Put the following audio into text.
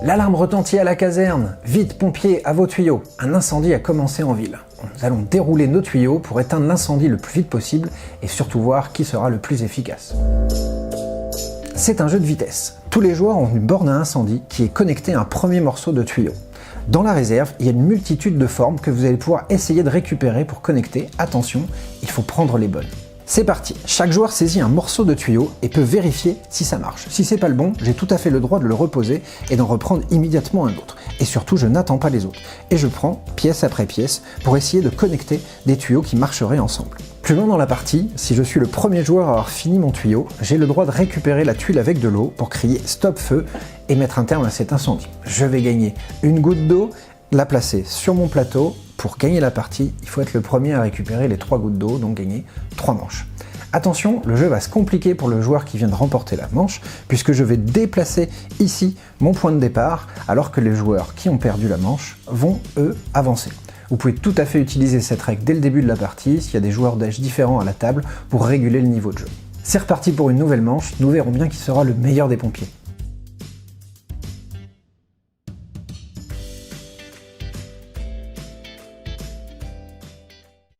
L'alarme retentit à la caserne. Vite, pompiers, à vos tuyaux. Un incendie a commencé en ville. Nous allons dérouler nos tuyaux pour éteindre l'incendie le plus vite possible et surtout voir qui sera le plus efficace. C'est un jeu de vitesse. Tous les joueurs ont une borne à incendie qui est connectée à un premier morceau de tuyau. Dans la réserve, il y a une multitude de formes que vous allez pouvoir essayer de récupérer pour connecter. Attention, il faut prendre les bonnes. C'est parti, chaque joueur saisit un morceau de tuyau et peut vérifier si ça marche. Si c'est pas le bon, j'ai tout à fait le droit de le reposer et d'en reprendre immédiatement un autre. Et surtout, je n'attends pas les autres. Et je prends pièce après pièce pour essayer de connecter des tuyaux qui marcheraient ensemble. Plus loin dans la partie, si je suis le premier joueur à avoir fini mon tuyau, j'ai le droit de récupérer la tuile avec de l'eau pour crier stop feu et mettre un terme à cet incendie. Je vais gagner une goutte d'eau, la placer sur mon plateau. Pour gagner la partie, il faut être le premier à récupérer les 3 gouttes d'eau, donc gagner 3 manches. Attention, le jeu va se compliquer pour le joueur qui vient de remporter la manche, puisque je vais déplacer ici mon point de départ, alors que les joueurs qui ont perdu la manche vont, eux, avancer. Vous pouvez tout à fait utiliser cette règle dès le début de la partie, s'il y a des joueurs d'âge différents à la table, pour réguler le niveau de jeu. C'est reparti pour une nouvelle manche, nous verrons bien qui sera le meilleur des pompiers.